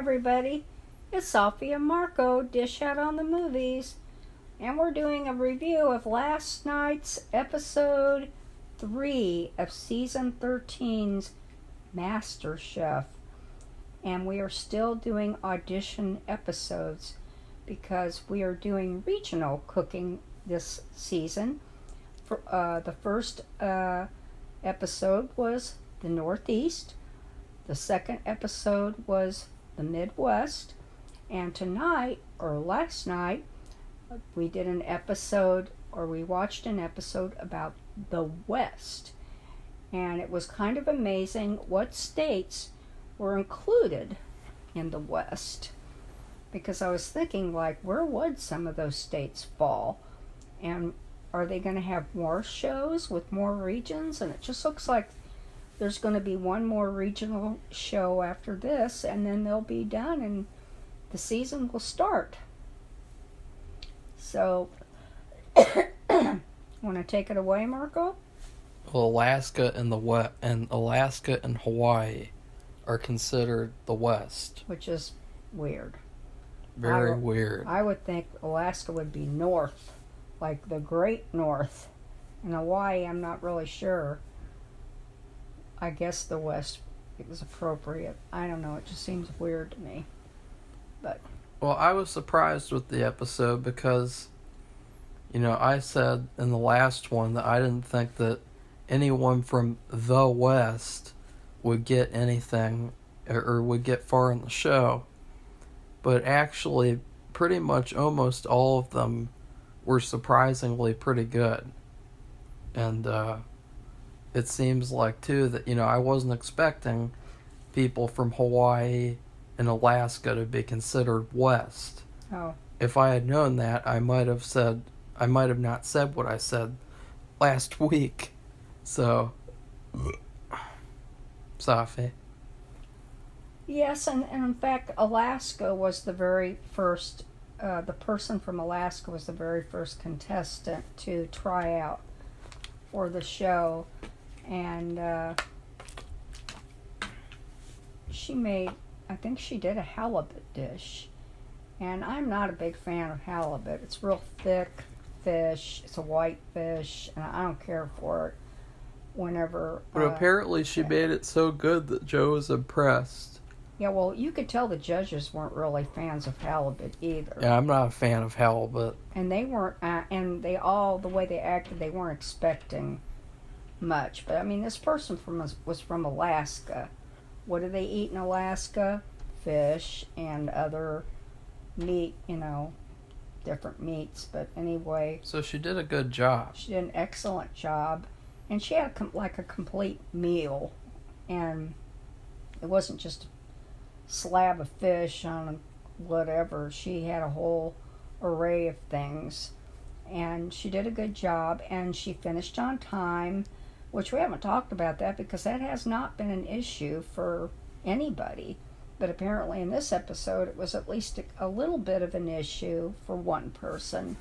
Everybody, it's Safi and Marco, Dish Out on the Movies, and we're doing a review of last night's episode 3 of season 13's Masterchef. And we are still doing audition episodes because we are doing regional cooking this season. For the first episode was the Northeast. The second episode was the Midwest, and tonight or last night we did an episode, or we watched an episode about the West, and it was kind of amazing what states were included in the West, because I was thinking, like, where would some of those states fall, and are they going to have more shows with more regions? And it just looks like there's going to be one more regional show after this, and then they'll be done, and the season will start. So, want to take it away, Marco? Well, Alaska and Hawaii are considered the West. Which is weird. Very weird. I would think Alaska would be north, like the Great North. And Hawaii, I'm not really sure. I guess the West is appropriate. I don't know. It just seems weird to me. But well, I was surprised with the episode because, I said in the last one that I didn't think that anyone from the West would get anything or would get far in the show. But actually, pretty much almost all of them were surprisingly pretty good. And, it seems like, too, that, I wasn't expecting people from Hawaii and Alaska to be considered West. Oh. If I had known that, I might have not said what I said last week. So, Safi. Yes, and in fact, Alaska was the very first, the person from Alaska was the very first contestant to try out for the show. And I think she did a halibut dish. And I'm not a big fan of halibut. It's real thick fish. It's a white fish, and I don't care for it whenever... But apparently she made it so good that Joe was impressed. Yeah, well, you could tell the judges weren't really fans of halibut either. Yeah, I'm not a fan of halibut. And they weren't, and they all, the way they acted, they weren't expecting much. But I mean, this person was from Alaska. What do they eat in Alaska? Fish and other meat, different meats. But anyway, so she did a good job. She did an excellent job, and she had a complete meal, and it wasn't just a slab of fish on whatever. She had a whole array of things, and she did a good job, and she finished on time. Which we haven't talked about that because that has not been an issue for anybody. But apparently in this episode it was at least a little bit of an issue for one person.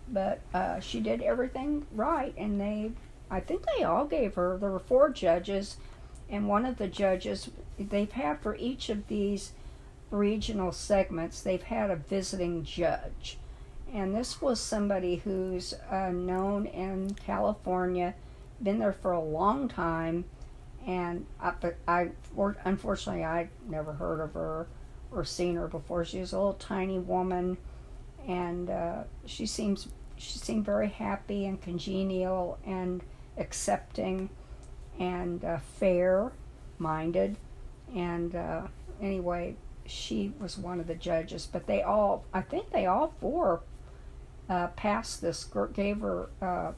But she did everything right, and I think they all gave her, there were 4 judges, and one of the judges, they've had for each of these regional segments, they've had a visiting judge. And this was somebody who's known in California, been there for a long time, and unfortunately I'd never heard of her or seen her before. She was a little tiny woman, and she seemed very happy and congenial and accepting and fair-minded, and anyway, she was one of the judges. But I think they all 4 passed this, gave her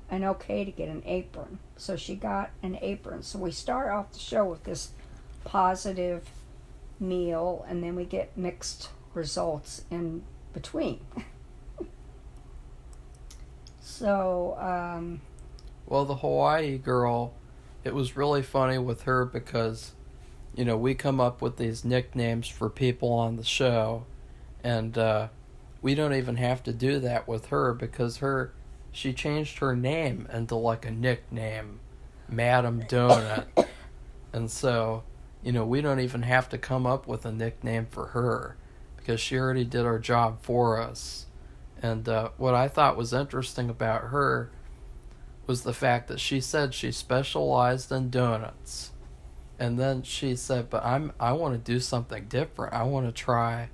an okay to get an apron. So she got an apron. So we start off the show with this positive meal, and then we get mixed results in between. So, well, the Hawaii girl, it was really funny with her because, we come up with these nicknames for people on the show, and we don't even have to do that with her because she changed her name into like a nickname, Madam Donut. And so, we don't even have to come up with a nickname for her because she already did our job for us. And what I thought was interesting about her was the fact that she said she specialized in donuts. And then she said, but I want to do something different. I want to try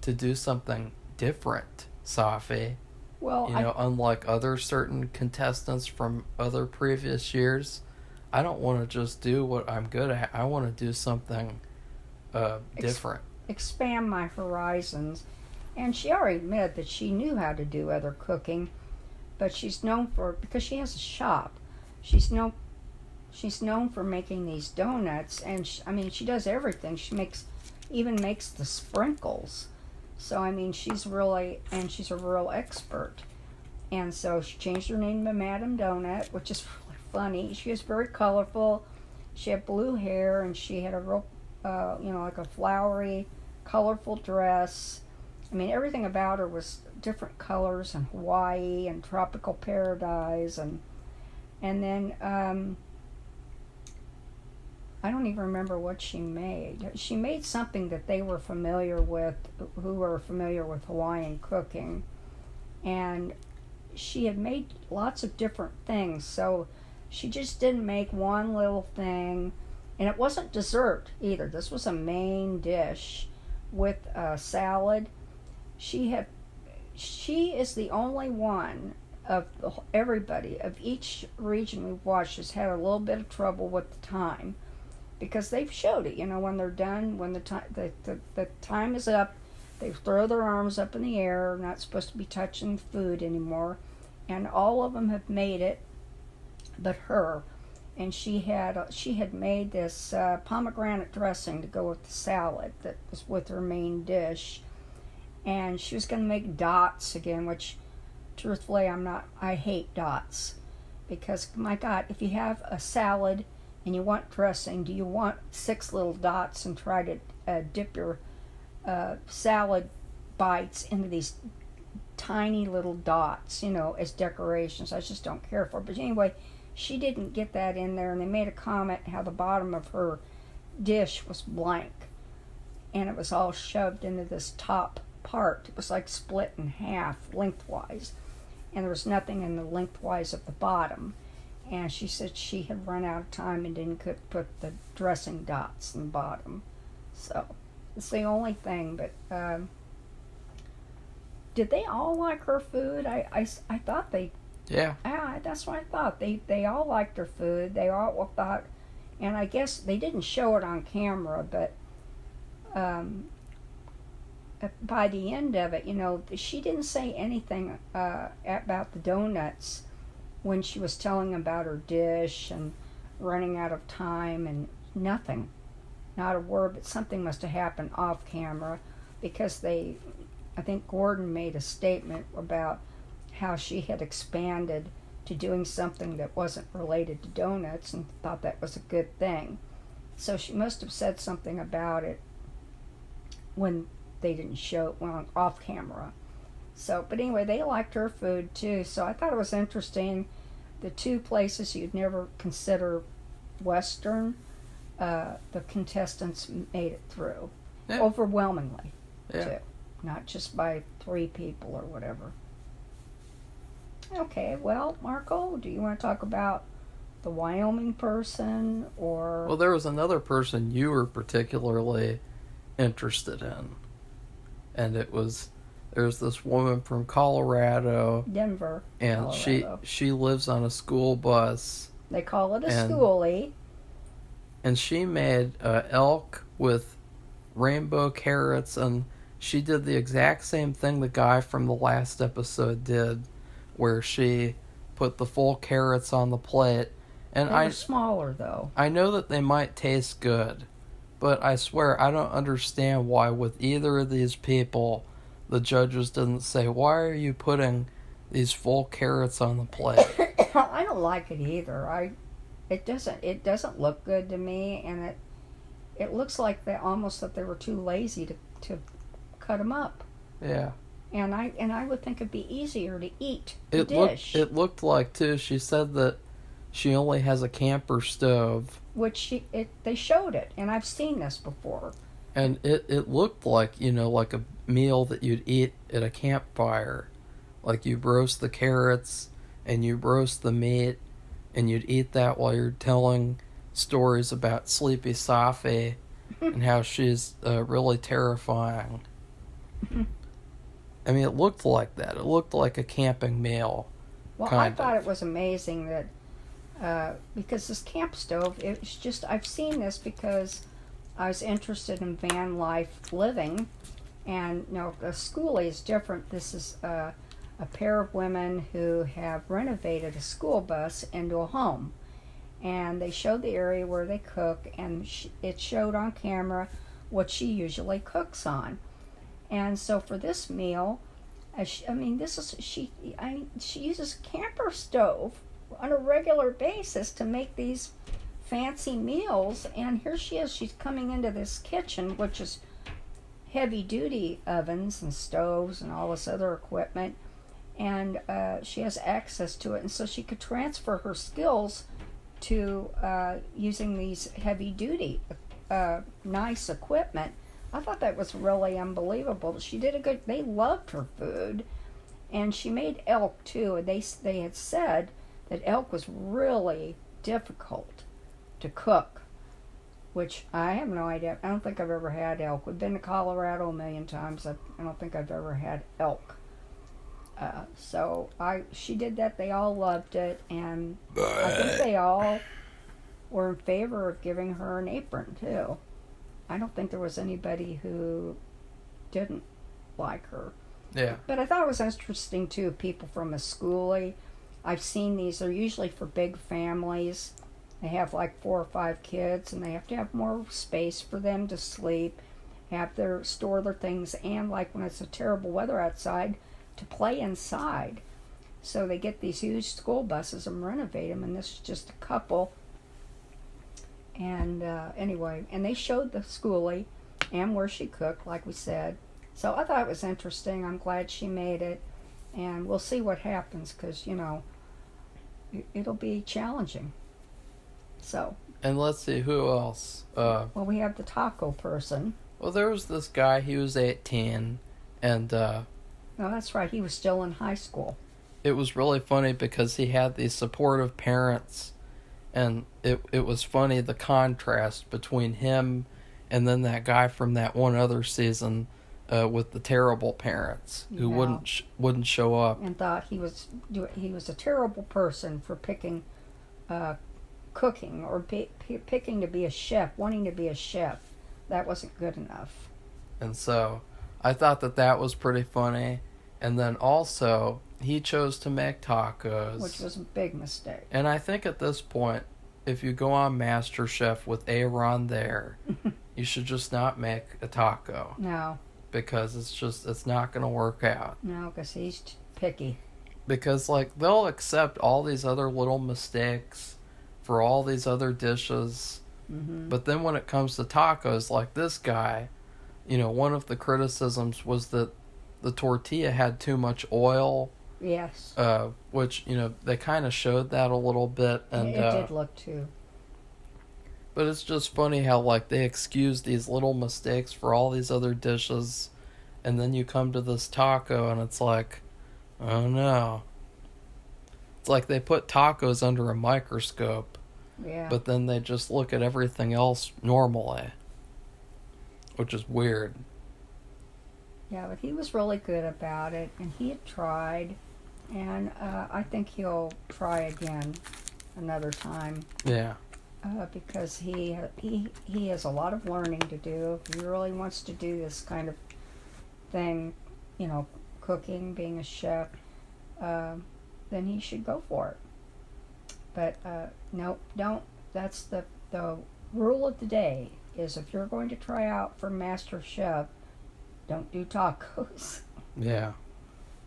to do something different, Safi. Well, unlike other certain contestants from other previous years, I don't want to just do what I'm good at. I want to do something different. Expand my horizons. And she already admitted that she knew how to do other cooking, but she's known because she has a shop. She's known for making these donuts, and she does everything. Even makes the sprinkles. So she's a real expert. And so she changed her name to Madame Donut, which is really funny. She was very colorful. She had blue hair, and she had a real, like a flowery, colorful dress. Everything about her was different colors, and Hawaii and tropical paradise, and then I don't even remember what she made. She made something that they were familiar with, who were familiar with Hawaiian cooking, and she had made lots of different things. So she just didn't make one little thing, and it wasn't dessert either. This was a main dish with a salad. She is the only one of everybody of each region we've watched has had a little bit of trouble with the time, because they've showed it. When they're done, when the time is up, they throw their arms up in the air. Not supposed to be touching food anymore, and all of them have made it, but her. And she had made this pomegranate dressing to go with the salad that was with her main dish. And she was going to make dots again, which, truthfully, I hate dots. Because, my God, if you have a salad and you want dressing, do you want 6 little dots and try to dip your salad bites into these tiny little dots, as decorations? I just don't care for it. But anyway, she didn't get that in there, and they made a comment how the bottom of her dish was blank. And it was all shoved into this top part. It was like split in half lengthwise, and there was nothing in the lengthwise of the bottom. And she said she had run out of time and didn't put the dressing dots in the bottom. So it's the only thing. But did they all like her food? I thought they. Yeah. That's what I thought. They all liked her food. They all thought, and I guess they didn't show it on camera, but by the end of it, she didn't say anything about the donuts when she was telling about her dish and running out of time, and nothing. Not a word, but something must have happened off camera, because I think Gordon made a statement about how she had expanded to doing something that wasn't related to donuts and thought that was a good thing. So she must have said something about it when they didn't show it off camera. So, but anyway, they liked her food too. So I thought it was interesting. The 2 places you'd never consider Western, the contestants made it through. Yeah. Overwhelmingly, yeah. Too. Not just by 3 people or whatever. Okay, well, Marco, do you want to talk about the Wyoming person, or... Well, there was another person you were particularly interested in. And there's this woman from Colorado. Denver, and Colorado. she lives on a school bus. They call it a schoolie. And she made elk with rainbow carrots, and she did the exact same thing the guy from the last episode did, where she put the full carrots on the plate. And They were smaller, though. I know that they might taste good, but I swear I don't understand why with either of these people the judges didn't say, why are you putting these full carrots on the plate? I don't like it either. It doesn't look good to me, and it looks like almost that they were too lazy to cut them up. Yeah. And I would think it'd be easier to eat the it dish. It looked like too. She said that she only has a camper stove. Which they showed it, and I've seen this before. And it looked like, like a meal that you'd eat at a campfire. Like you roast the carrots and you roast the meat and you'd eat that while you're telling stories about Sleepy Safi and how she's really terrifying. I mean, it looked like that. It looked like a camping meal. Well, I thought it was amazing that because this camp stove, it's just, I've seen this because I was interested in van life living, and a schoolie is different. This is a pair of women who have renovated a school bus into a home, and they showed the area where they cook, and it showed on camera what she usually cooks on. And so for this meal, she uses a camper stove on a regular basis to make these fancy meals, and here she is, she's coming into this kitchen, which is heavy duty ovens and stoves and all this other equipment, and she has access to it, and so she could transfer her skills to using these heavy duty nice equipment. I thought that was really unbelievable. She did they loved her food, and she made elk too, and they had said that elk was really difficult to cook, which I have no idea. I don't think I've ever had elk. We've been to Colorado a million times. I don't think I've ever had elk. So she did that. They all loved it, and I think they all were in favor of giving her an apron too. I don't think there was anybody who didn't like her. Yeah. But I thought it was interesting too. People from a schoolie. I've seen these. They're usually for big families. They have like 4 or 5 kids, and they have to have more space for them to sleep, store their things, and like when it's a terrible weather outside, to play inside. So they get these huge school buses and renovate them, and this is just a couple. And anyway, and they showed the schoolie and where she cooked, like we said. So I thought it was interesting. I'm glad she made it, and we'll see what happens, because it'll be challenging. So. And let's see, who else? Well, we have the taco person. Well, there was this guy. He was 18, and no, that's right. He was still in high school. It was really funny because he had these supportive parents, and it was funny, the contrast between him and then that guy from that one other season with the terrible parents who wouldn't show up and thought he was a terrible person for picking cooking or picking to be a chef, wanting to be a chef. That wasn't good enough. And so I thought that was pretty funny. And then also, he chose to make tacos, which was a big mistake. And I think at this point, if you go on Masterchef with Aaron there, you should just not make a taco. No. Because it's not going to work out. No, because he's picky. Because, they'll accept all these other little mistakes for all these other dishes. Mm-hmm. But then when it comes to tacos, like this guy, one of the criticisms was that the tortilla had too much oil. Yes. Which, they kind of showed that a little bit. And it did look too. But it's just funny how, they excuse these little mistakes for all these other dishes. And then you come to this taco and it's like, oh no. It's like they put tacos under a microscope. Yeah. But then they just look at everything else normally. Which is weird. Yeah, but he was really good about it, and he had tried, and I think he'll try again another time. Yeah. Because he has a lot of learning to do. If he really wants to do this kind of thing, cooking, being a chef, then he should go for it. But no, don't. That's the rule of the day, is if you're going to try out for Masterchef, don't do tacos. Yeah.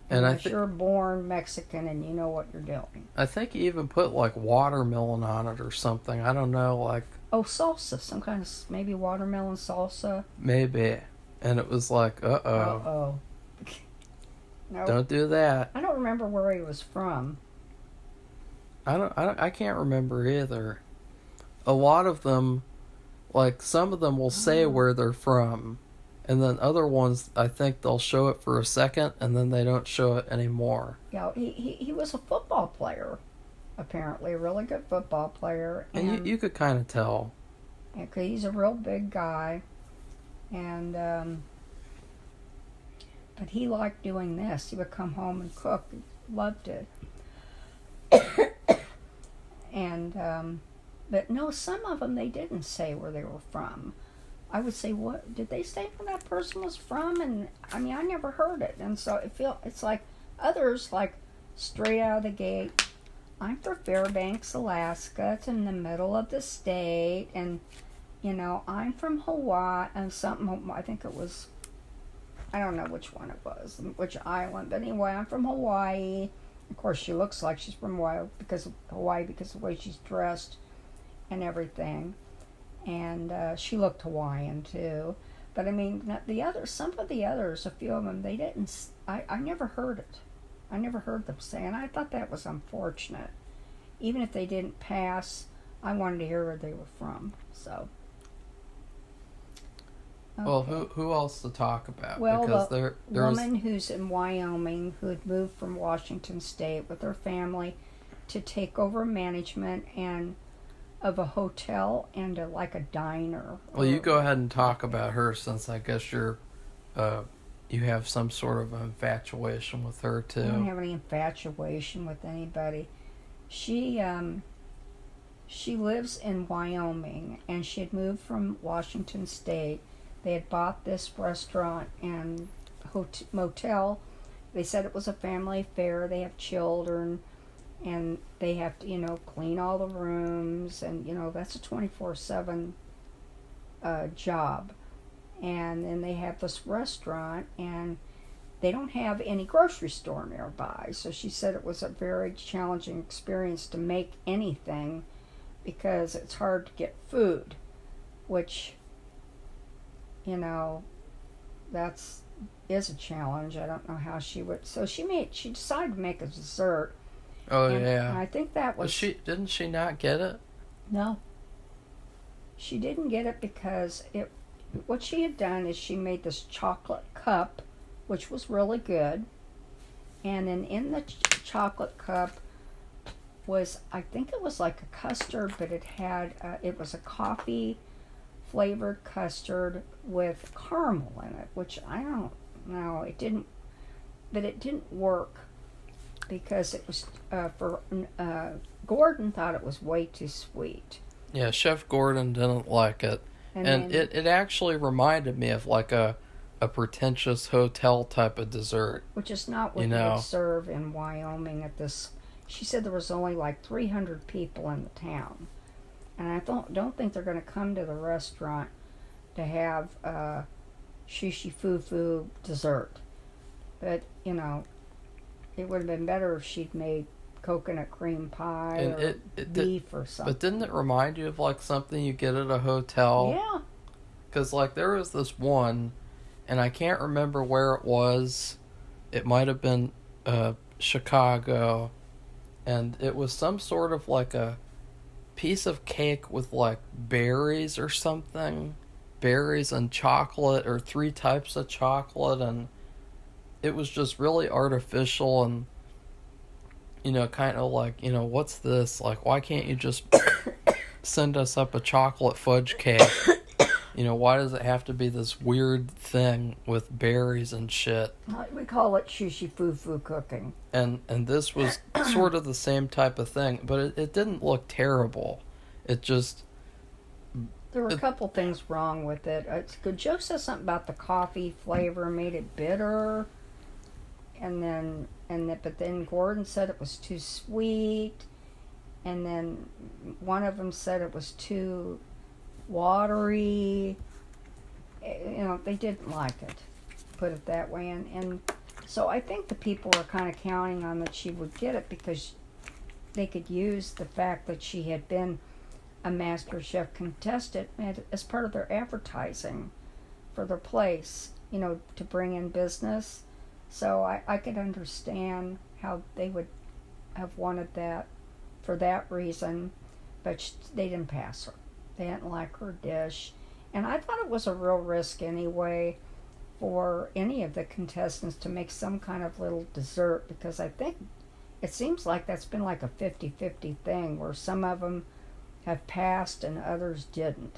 And unless you're born Mexican and you know what you're doing. I think he even put watermelon on it or something. I don't know, oh, salsa, some kind of maybe watermelon salsa. Maybe. And it was uh-oh. Uh-oh. No. Don't do that. I don't remember where he was from. I can't remember either. A lot of them, like some of them will say where they're from, and then other ones I think they'll show it for a second and then they don't show it anymore. Yeah, he was a football player, apparently, a really good football player. And you could kind of tell. Yeah, 'cause he's a real big guy, and but he liked doing this. He would come home and cook. He loved it. And but no, some of them they didn't say where they were from. I would say, what did they say where that person was from? And I mean, I never heard it, and so it's like others, like straight out of the gate. I'm from Fairbanks, Alaska. It's in the middle of the state, and I'm from Hawaii and something. I think it was, I don't know which one it was, which island. But anyway, I'm from Hawaii. Of course, she looks like she's from Hawaii because of the way she's dressed and everything. And she looked Hawaiian too. But I mean, some of the others, a few of them, they didn't. I never heard it. I never heard them say, and I thought that was unfortunate. Even if they didn't pass, I wanted to hear where they were from. So. Okay. Well, who else to talk about? Well, because the woman who's in Wyoming who had moved from Washington State with her family to take over management of a hotel and a diner. Well, you go ahead and talk about her, since I guess you have some sort of infatuation with her too. I don't have any infatuation with anybody. She lives in Wyoming, and she had moved from Washington State. They had bought this restaurant and motel. They said it was a family affair. They have children, and they have to, clean all the rooms, and, that's a 24/7 job. And then they have this restaurant, and they don't have any grocery store nearby. So she said it was a very challenging experience to make anything because it's hard to get food, which, is a challenge. I don't know how she would. So she decided to make a dessert. Oh, and yeah. I think that was. Didn't she not get it? No. She didn't get it because what she had done is she made this chocolate cup, which was really good. And then in the chocolate cup was, I think it was like a custard, but it was a coffee flavored custard with caramel in it, which I don't know. It didn't work because it was Gordon thought it was way too sweet. Yeah, Chef Gordon didn't like it. And it actually reminded me of like a pretentious hotel type of dessert. Which is not what they would serve in Wyoming at this. She said there was only like 300 people in the town. And I don't think they're going to come to the restaurant to have shishi fufu dessert. But, it would have been better if she'd made coconut cream pie or beef or something. But didn't it remind you of like something you get at a hotel? Yeah. Because like there was this one, and I can't remember where it was. It might have been Chicago, and it was some sort of like a piece of cake with like berries or something, berries and chocolate, or 3 types of chocolate, and it was just really artificial and kind of like, what's this? Like, why can't you just send us up a chocolate fudge cake? Why does it have to be this weird thing with berries and shit? We call it shishi fufu cooking. And this was sort of the same type of thing, but it didn't look terrible. It just... There were a couple things wrong with it. Joe said something about the coffee flavor made it bitter, but then Gordon said it was too sweet, and then one of them said it was too watery. They didn't like it, put it that way, and so I think the people were kind of counting on that she would get it because they could use the fact that she had been a Masterchef contestant as part of their advertising for their place, to bring in business. So I could understand how they would have wanted that for that reason, but they didn't pass her. They didn't like her dish. And I thought it was a real risk anyway for any of the contestants to make some kind of little dessert, because I think it seems like that's been like a 50-50 thing where some of them have passed and others didn't.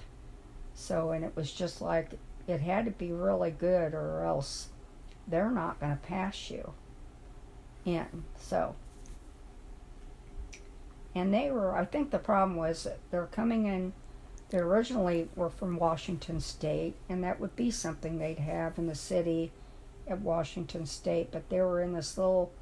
So, and it was just like it had to be really good or else they're not going to pass you in. So, and they were, I think the problem was that they're coming in, they originally were from Washington State, and that would be something they'd have in the city at Washington State, but they were in this little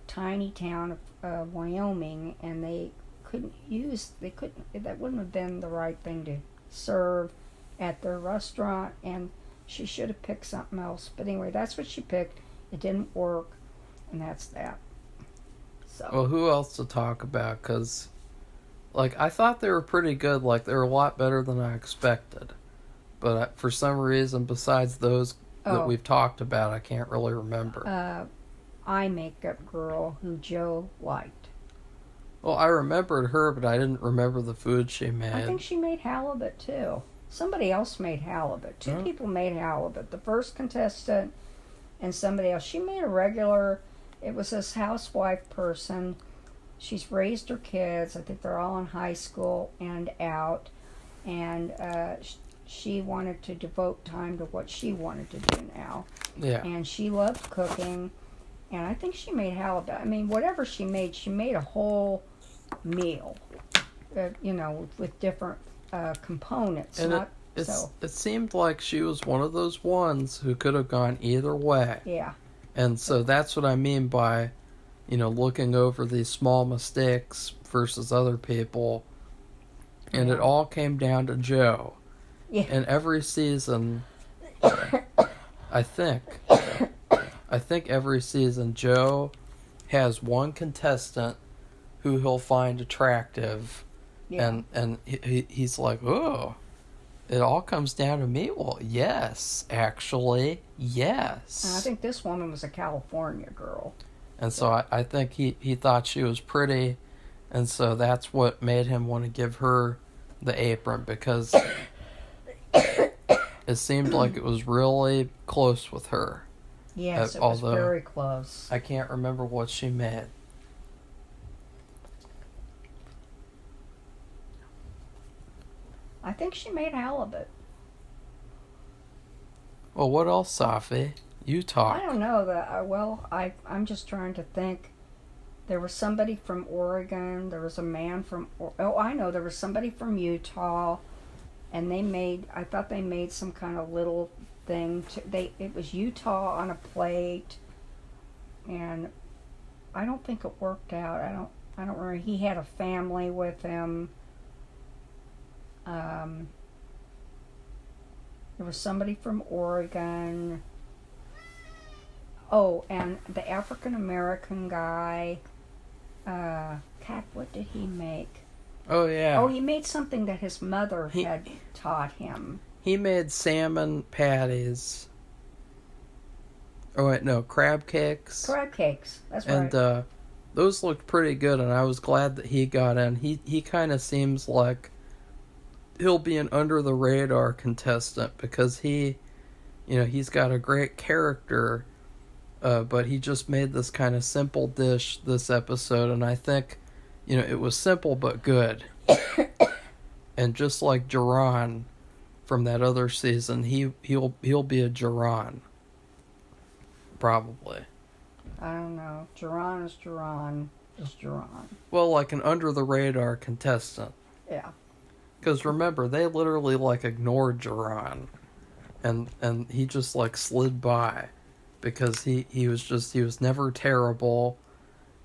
tiny town of Wyoming, and that wouldn't have been the right thing to serve at their restaurant, and she should have picked something else. But anyway, that's what she picked. It didn't work, and that's that. So. Well, who else to talk about? Because, like, I thought they were pretty good. Like, they were a lot better than I expected. But for some reason, besides those that we've talked about, I can't really remember. Eye makeup girl who Joe liked. Well, I remembered her, but I didn't remember the food she made. I think she made halibut, too. Somebody else made halibut. Two people made halibut. The first contestant and somebody else. She made a regular... It was this housewife person. She's raised her kids. I think they're all in high school and out. And she wanted to devote time to what she wanted to do now. Yeah. And she loved cooking. And I think she made halibut. I mean, whatever she made a whole meal. With different components. And it seemed like she was one of those ones who could have gone either way. Yeah. And so that's what I mean by, looking over these small mistakes versus other people. And it all came down to Joe. Yeah. And every season, I think every season Joe has one contestant who he'll find attractive. Yeah. And he's like, oh, it all comes down to me. Well, yes, actually, yes. And I think this woman was a California girl. And so I think he thought she was pretty, and so that's what made him want to give her the apron, because it seemed like it was really close with her. Yes, it was very close. I can't remember what she made. I think she made halibut. Well, what else, Safi? You talk. I don't know. I'm just trying to think. There was somebody from Oregon. There was a man from... I know. There was somebody from Utah. And I thought they made some kind of little thing. It was Utah on a plate. And I don't think it worked out. I don't remember. He had a family with him. There was somebody from Oregon. Oh, and the African American guy. God, what did he make? Oh, yeah. Oh, he made something that his mother had taught him. He made salmon patties. Oh, wait, no, crab cakes. Crab cakes, that's right. And those looked pretty good, and I was glad that he got in. He kind of seems like he'll be an under-the-radar contestant, because he's got a great character, but he just made this kind of simple dish this episode, and I think, it was simple but good. And just like Jerron from that other season, he'll be a Jerron. Probably. I don't know. Jerron is Jerron is Jerron. Well, like an under-the-radar contestant. Yeah. Because remember, they literally ignored Jerron, and he just slid by, because he was never terrible,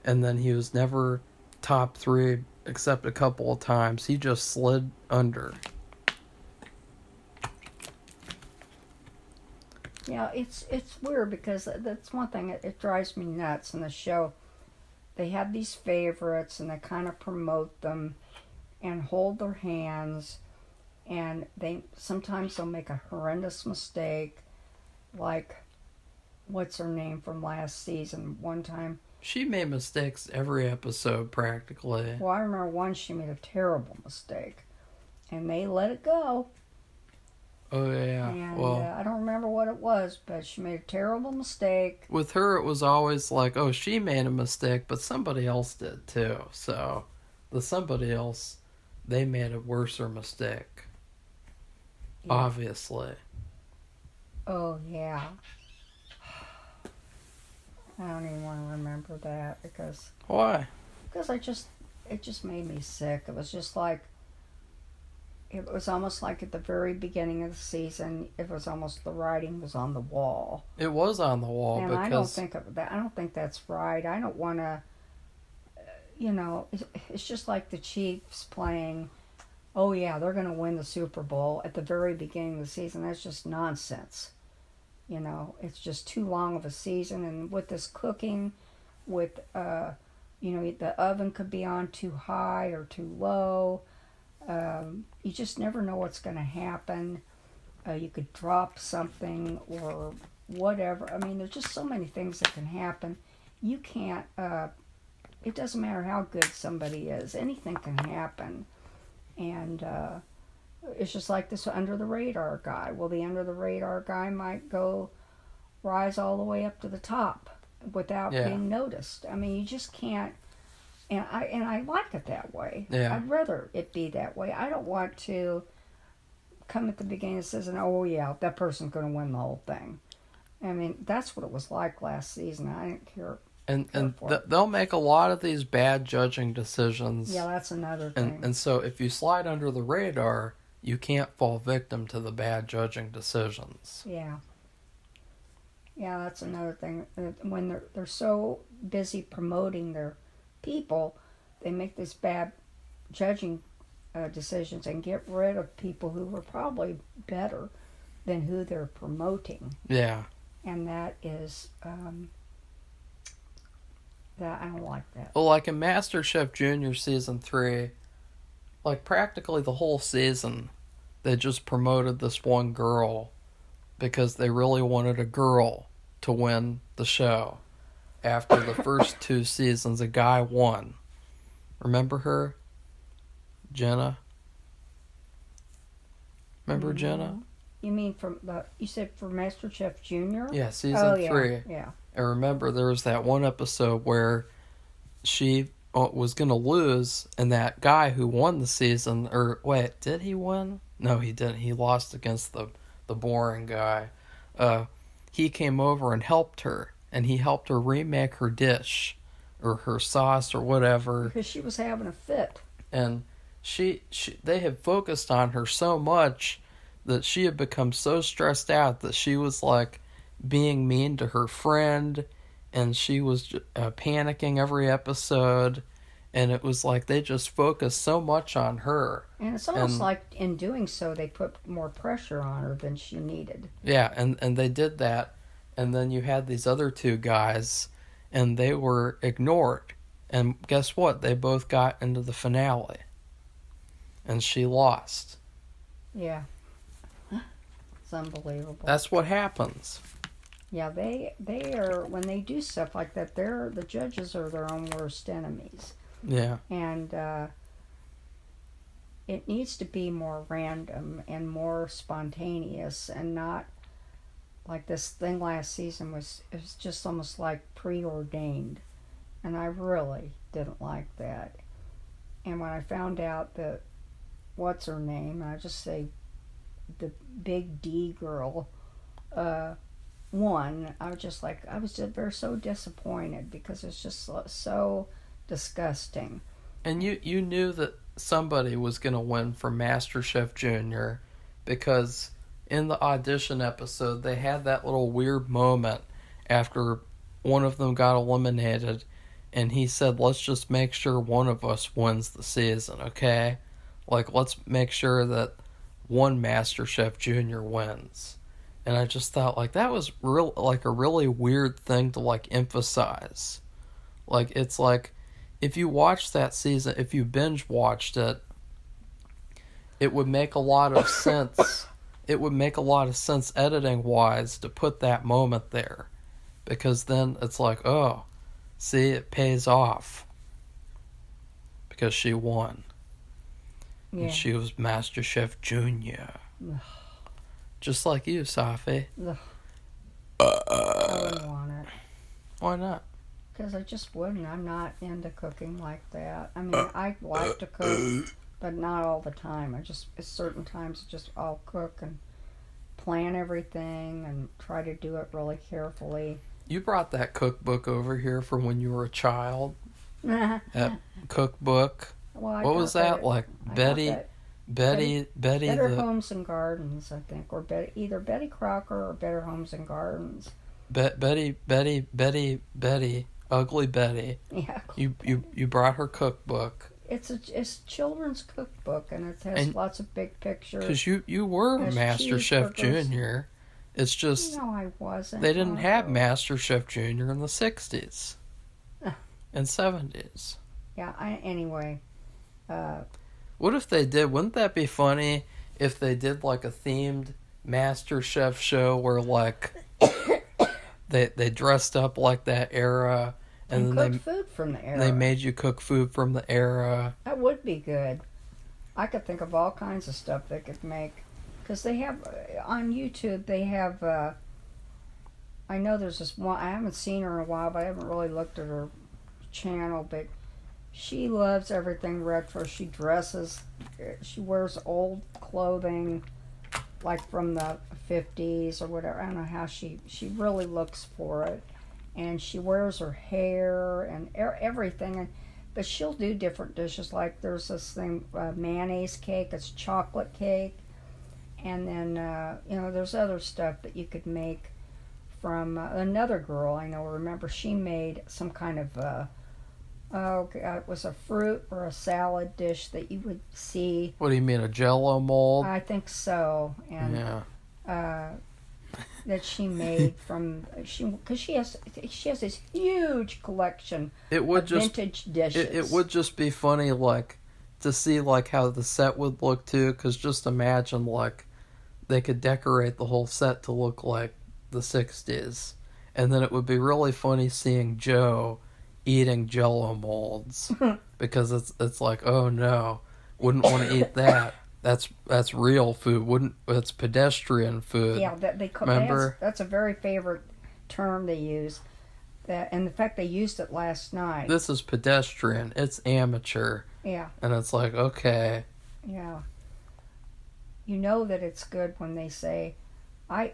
and then he was never top 3 except a couple of times. He just slid under. Yeah, it's weird, because that's one thing, it drives me nuts in the show. They have these favorites, and they kind of promote them and hold their hands, and sometimes they'll make a horrendous mistake, like what's her name from last season. One time She made mistakes every episode, practically. Well, I remember once she made a terrible mistake, and they let it go. Oh, yeah. And Well, I don't remember what it was, but she made a terrible mistake. with her, it was always like, oh, she made a mistake, but somebody else did, too. So, the somebody else, they made a worser mistake. Yeah. Obviously. Oh, yeah. I don't even want to remember that because... Why? Because it just made me sick. It was just like... It was almost like at the very beginning of the season, it was almost the writing was on the wall. It was on the wall, and because... I don't think of that. I don't think that's right. I don't want to... it's just like the Chiefs playing... Oh, yeah, they're going to win the Super Bowl at the very beginning of the season. That's just nonsense. It's just too long of a season. And with this cooking, with, the oven could be on too high or too low. You just never know what's going to happen. You could drop something or whatever. I mean, there's just so many things that can happen. You can't, it doesn't matter how good somebody is. Anything can happen. And it's just like this under-the-radar guy. Well, the under-the-radar guy might rise all the way up to the top without being noticed. I mean, you just can't. And I like it that way. Yeah. I'd rather it be that way. I don't want to come at the beginning of the season, oh, yeah, that person's going to win the whole thing. I mean, that's what it was like last season. I didn't care. They'll make a lot of these bad judging decisions. Yeah, that's another thing. And so if you slide under the radar, you can't fall victim to the bad judging decisions. Yeah. Yeah, that's another thing. When they're so busy promoting their people, they make these bad judging decisions and get rid of people who were probably better than who they're promoting. Yeah. And that is... that I don't like that. Well, like in Masterchef Junior Season 3, like practically the whole season, they just promoted this one girl because they really wanted a girl to win the show. After the first 2 seasons, a guy won. Remember her? Jenna? Remember Jenna? You mean you said for Masterchef Junior? Yeah, season 3. Yeah. I remember there was that one episode where she was going to lose, and that guy who won the season, or wait, did he win? No, he didn't. He lost against the boring guy. He came over and helped her, and he helped her remake her dish, or her sauce, or whatever. Because she was having a fit. And they had focused on her so much that she had become so stressed out that she was like being mean to her friend, and she was panicking every episode, and it was like they just focused so much on her. And it's almost like in doing so they put more pressure on her than she needed. Yeah, and they did that, and then you had these other 2 guys, and they were ignored. And guess what? They both got into the finale. And she lost. Yeah. It's unbelievable. That's what happens. Yeah, they are, when they do stuff like that, the judges are their own worst enemies. Yeah. And it needs to be more random and more spontaneous, and not like this thing last season it was just almost like preordained. And I really didn't like that. And when I found out that, what's her name, I just say the big D girl, won, I was just like, I was just so disappointed because it's just so disgusting. And you knew that somebody was going to win for MasterChef Junior because in the audition episode, they had that little weird moment after one of them got eliminated, and he said, let's just make sure one of us wins the season, okay? Like, let's make sure that one MasterChef Junior wins. And I just thought, like, that was a really weird thing to, like, emphasize. Like, it's like, if you watched that season, if you binge watched it, it would make a lot of sense. It would make a lot of sense editing-wise to put that moment there. Because then it's like, oh, See, it pays off. Because she won. Yeah. And she was Masterchef Junior. Just like you, Safi. I wouldn't want it. Why not? Because I just wouldn't. I'm not into cooking like that. I mean, I like to cook, but not all the time. At certain times, I'll cook and plan everything and try to do it really carefully. You brought that cookbook over here from when you were a child. That cookbook. Well, what was that? Like Betty Better Homes and Gardens, I think, or either Betty Crocker or Better Homes and Gardens. Betty, Ugly Betty. Yeah. You brought her cookbook. It's a children's cookbook, and it has lots of big pictures. Because you were Masterchef Junior. It's just... No, I wasn't. They didn't have Masterchef Junior in the 60s. And 70s. Yeah, anyway. What if they did? Wouldn't that be funny if they did like a themed MasterChef show where like they dressed up like that era and then cooked food from the era. They made you cook food from the era. That would be good. I could think of all kinds of stuff they could make. Because they have, on YouTube, they have, I know there's this one, I haven't seen her in a while, but I haven't really looked at her channel, but she loves everything retro. She dresses, she wears old clothing, like from the 50s or whatever. I don't know how she really looks for it. And she wears her hair and everything. But she'll do different dishes. Like there's this thing, mayonnaise cake. It's chocolate cake. And then, there's other stuff that you could make from another girl I know. Remember, she made some kind of, it was a fruit or a salad dish that you would see. What do you mean, a Jell-O mold? I think so. And, that she made because she has this huge collection of vintage dishes. It would just be funny, like, to see like how the set would look too, because just imagine like they could decorate the whole set to look like the 60s, and then it would be really funny seeing Joe eating Jell-O molds because it's like, oh no, wouldn't want to eat that. That's real food. It's pedestrian food. Yeah, remember? That's a very favorite term they use. And the fact they used it last night. This is pedestrian. It's amateur. Yeah. And it's like, okay. Yeah. You know that it's good when they say, I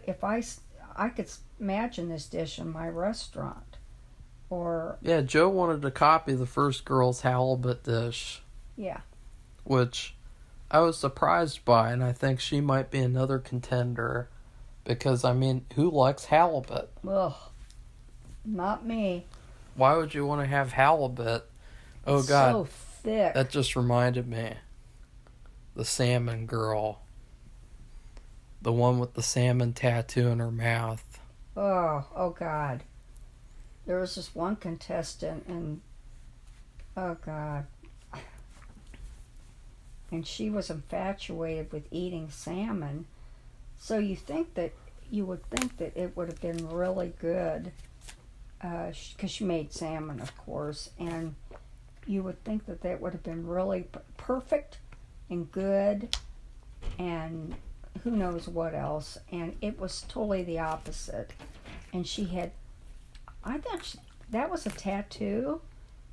could imagine this dish in my restaurant. Or yeah, Joe wanted to copy the first girl's halibut dish. Yeah. Which I was surprised by, and I think she might be another contender. Because, I mean, who likes halibut? Ugh. Not me. Why would you want to have halibut? Oh, it's God. So thick. That just reminded me. The salmon girl. The one with the salmon tattoo in her mouth. Oh, God. There was this one contestant, and oh, God. And she was infatuated with eating salmon. So you would think that it would have been really good, because she made salmon, of course, and you would think that would have been really perfect and good, and who knows what else. And it was totally the opposite. And she had, I thought that was a tattoo.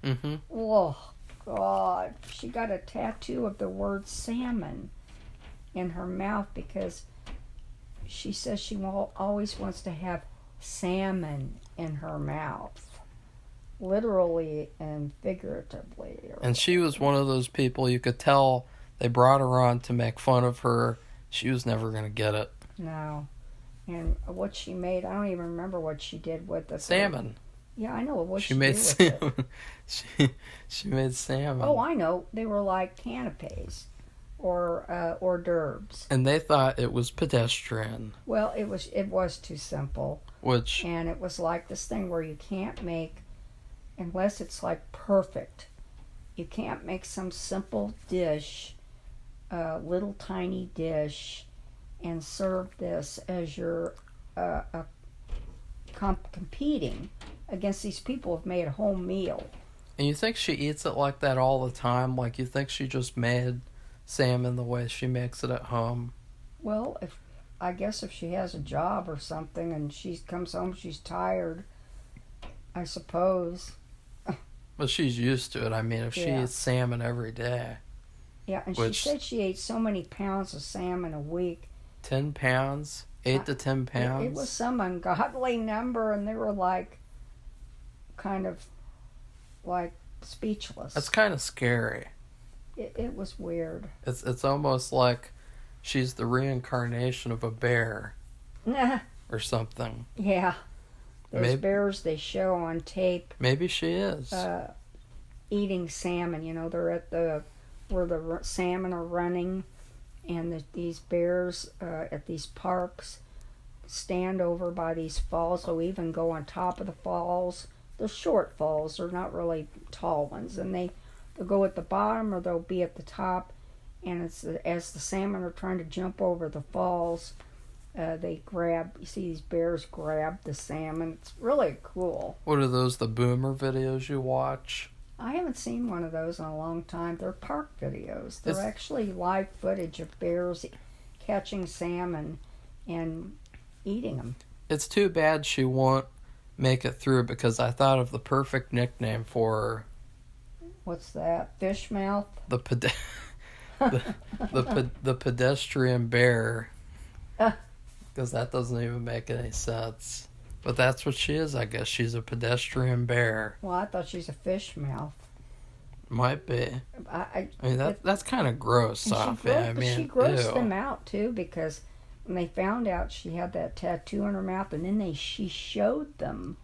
Mm-hmm. Oh, God. She got a tattoo of the word salmon in her mouth because she says she always wants to have salmon in her mouth, literally and figuratively. And she was one of those people you could tell they brought her on to make fun of her. She was never going to get it. No. And what she made, I don't even remember what she did with it. Salmon. Yeah, I know what she made. Salmon. She made salmon. Oh, I know. They were like canapes or hors d'oeuvres. And they thought it was pedestrian. Well, it was too simple. And it was like this thing where you can't make, unless it's like perfect, you can't make some simple dish, little tiny dish, and serve this as your competing against these people who've made a home meal. And you think she eats it like that all the time? Like, you think she just made salmon the way she makes it at home? Well, I guess if she has a job or something and she comes home, she's tired, I suppose. But she's used to it. I mean, if she Yeah. eats salmon every day. Yeah, and Which- she said she ate so many pounds of salmon a week. 10 pounds? 8 to 10 pounds? It was some ungodly number, and they were like, kind of, like, speechless. That's kind of scary. It was weird. It's almost like she's the reincarnation of a bear Nah, or something. yeah. Those Maybe- bears they show on tape Maybe she is. eating salmon. You know, they're at where the salmon are running, and these bears at these parks stand over by these falls. They'll even go on top of the falls. They're short falls. They're not really tall ones. And they'll go at the bottom or they'll be at the top. And it's as the salmon are trying to jump over the falls, they grab. You see these bears grab the salmon. It's really cool. What are those, the boomer videos you watch? I haven't seen one of those in a long time. They're park videos. They're It's- actually live footage of bears catching salmon and eating them. It's too bad she won't make it through, because I thought of the perfect nickname for her. What's that? Fish mouth? The the pedestrian bear. Because that doesn't even make any sense. But that's what she is, I guess. She's a pedestrian bear. Well, I thought she's a fish mouth. Might be. I I mean, that's kind of gross, Safi. I mean, she grossed ew. them out too, because when they found out she had that tattoo in her mouth, and then she showed them,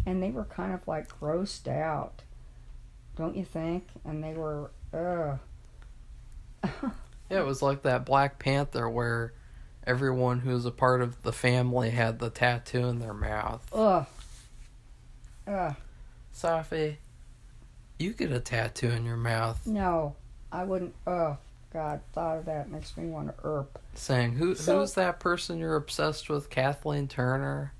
and they were kind of like grossed out, don't you think? And they were, ugh. Yeah, it was like that Black Panther where everyone who's a part of the family had the tattoo in their mouth. Ugh. Ugh. Safi, you get a tattoo in your mouth No, I wouldn't. Oh, God, thought of that makes me want to erp. saying, who's that person you're obsessed with, Kathleen Turner?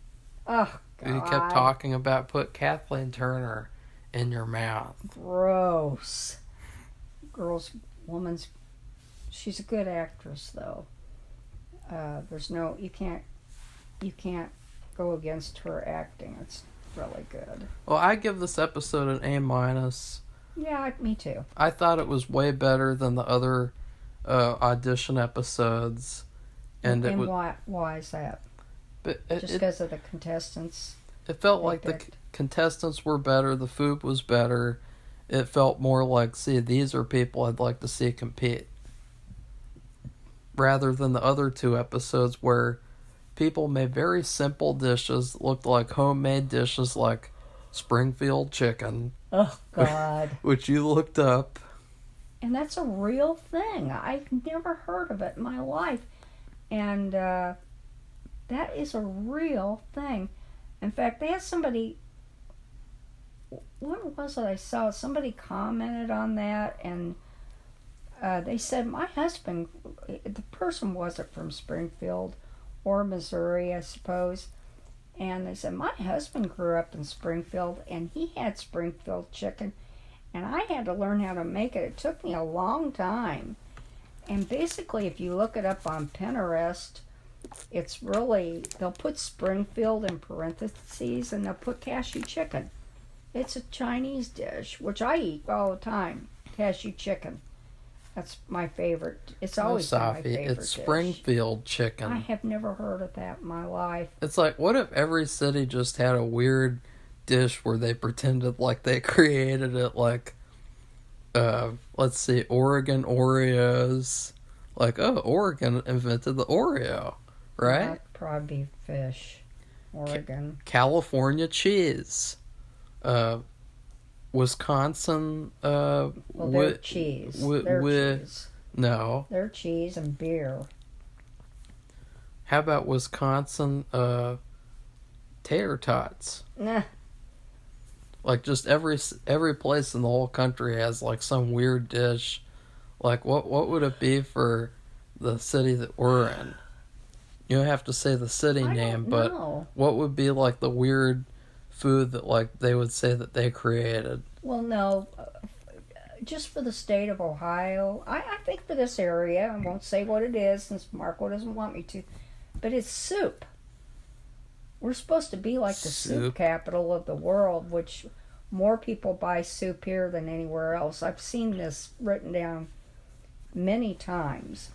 Oh, God. You kept talking about, put Kathleen Turner in your mouth. Gross. Woman's. She's a good actress, though. There's no, you can't go against her acting. It's really good. Well, I give this episode an A-. Yeah, me too. I thought it was way better than the other audition episodes, and it was. Why is that? But Just because of the contestants. it felt they like the picked. contestants were better. The food was better. It felt more like, see, these are people I'd like to see compete, rather than the other two episodes where people made very simple dishes that looked like homemade dishes, like Springfield chicken, Oh, God. which you looked up. And that's a real thing. I've never heard of it in my life. And that is a real thing. In fact, they had somebody, when was it I saw? Somebody commented on that, and they said, my husband, the person wasn't from Springfield or Missouri, I suppose. And they said, my husband grew up in Springfield, and he had Springfield chicken. And I had to learn how to make it. It took me a long time. And basically, if you look it up on Pinterest, it's really, they'll put Springfield in parentheses, and they'll put cashew chicken. It's a Chinese dish, which I eat all the time. Cashew chicken. That's my favorite. It's always been my Safi, favorite it's dish. Springfield chicken. I have never heard of that in my life. It's like, what if every city just had a weird dish where they pretended like they created it, like, let's see, Oregon Oreos. Like, oh, Oregon invented the Oreo, right? That'd probably be fish. Oregon. California cheese. Wisconsin, Well, they're cheese. They're cheese. No. They're cheese and beer. How about Wisconsin, tater tots? Nah. Like, just every place in the whole country has, like, some weird dish. Like, what would it be for the city that we're in? You don't have to say the city I name, don't but know. what would be, like, the weird food that, like, they would say that they created. Well, no, just for the state of Ohio. I think for this area, I won't say what it is since Marco doesn't want me to, but it's soup. We're supposed to be like the soup capital of the world, which more people buy soup here than anywhere else. I've seen this written down many times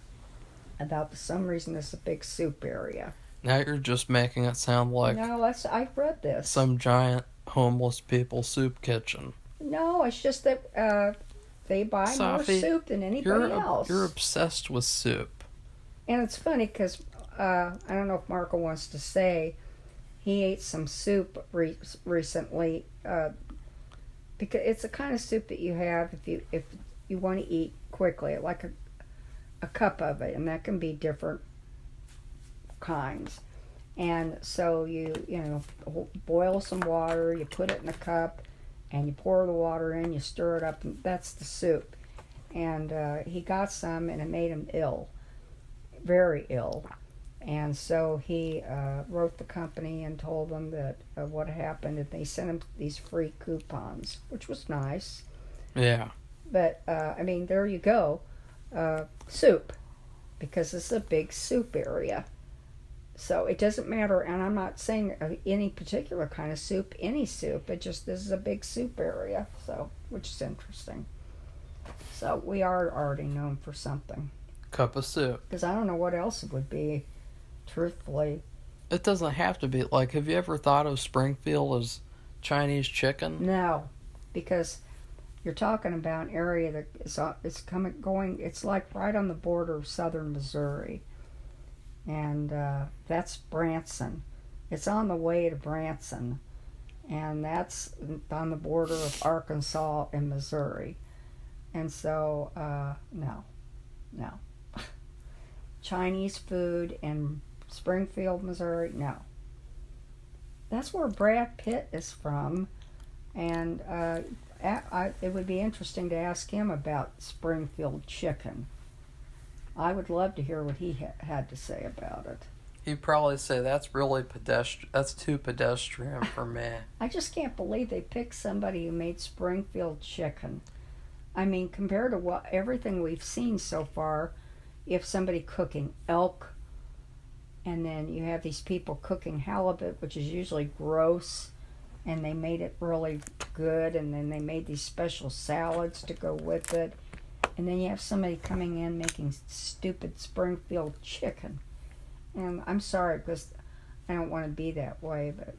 about some reason this is a big soup area. Now you're just making it sound like No, I've read this. some giant homeless people soup kitchen. No, it's just that they buy Safi, more soup than anybody else. You're obsessed with soup. And it's funny because I don't know if Marco wants to say he ate some soup recently because it's the kind of soup that you have if you want to eat quickly, like a cup of it, and that can be different kinds. And so you boil some water, you put it in a cup, and you pour the water in, you stir it up, and that's the soup. And he got some, and it made him ill, very ill. And so he wrote the company and told them that what happened, and they sent him these free coupons, which was nice. Yeah. But, I mean, there you go. Soup, because this is a big soup area. So it doesn't matter, and I'm not saying any particular kind of soup, any soup. It just, this is a big soup area, so, which is interesting. So we are already known for something. Cup of soup. Because I don't know what else it would be, truthfully. It doesn't have to be. Like, have you ever thought of Springfield as Chinese chicken? No, because you're talking about an area that it's like right on the border of southern Missouri. And that's Branson. It's on the way to Branson. And that's on the border of Arkansas and Missouri. And so, no. Chinese food in Springfield, Missouri, no. That's where Brad Pitt is from. And it would be interesting to ask him about Springfield chicken. I would love to hear what he had to say about it. He'd probably say that's really that's too pedestrian for me. I just can't believe they picked somebody who made Springfield chicken. I mean, compared to everything we've seen so far, if somebody cooking elk, and then you have these people cooking halibut, which is usually gross, and they made it really good, and then they made these special salads to go with it. And then you have somebody coming in making stupid Springfield chicken. And I'm sorry, because I don't want to be that way, but...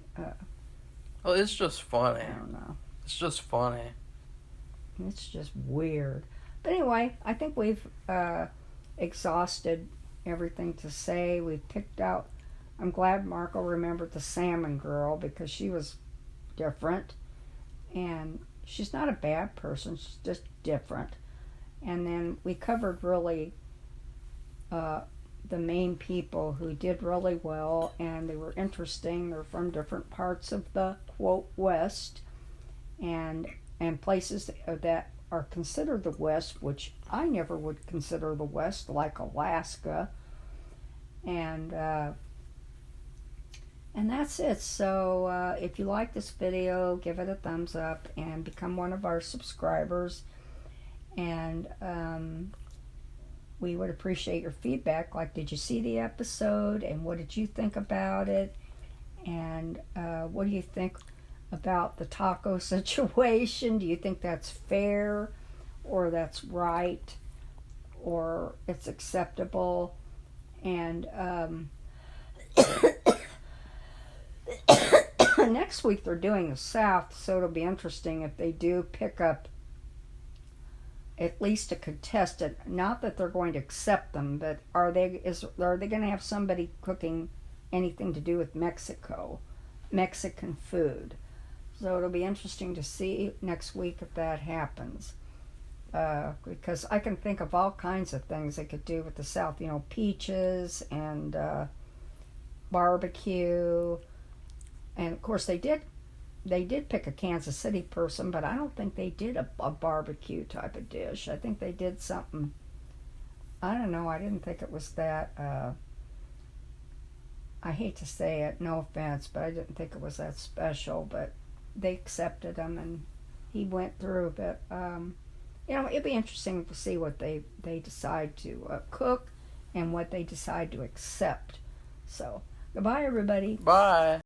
well, it's just funny. I don't know. It's just funny. It's just weird. But anyway, I think we've exhausted everything to say. We've picked out... I'm glad Marco remembered the salmon girl, because she was different. And she's not a bad person. She's just different. And then we covered really the main people who did really well, and they were interesting. They're from different parts of the, quote, West, and places that are considered the West, which I never would consider the West, like Alaska. And that's it. So if you like this video, give it a thumbs up and become one of our subscribers. And we would appreciate your feedback, like, did you see the episode, and what did you think about it, and what do you think about the taco situation? Do you think that's fair, or that's right, or it's acceptable? And next week they're doing the South, so it'll be interesting if they do pick up at least a contestant. Not that they're going to accept them, but are they going to have somebody cooking anything to do with Mexican food? So it'll be interesting to see next week if that happens. Because I can think of all kinds of things they could do with the South. You know, peaches and barbecue. And of course they did pick a Kansas City person, but I don't think they did a barbecue type of dish. I think they did something, I don't know, I didn't think it was that I hate to say it, no offense, but I didn't think it was that special. But they accepted him, and he went through. But it'd be interesting to see what they decide to cook and what they decide to accept. So, goodbye, everybody. Bye.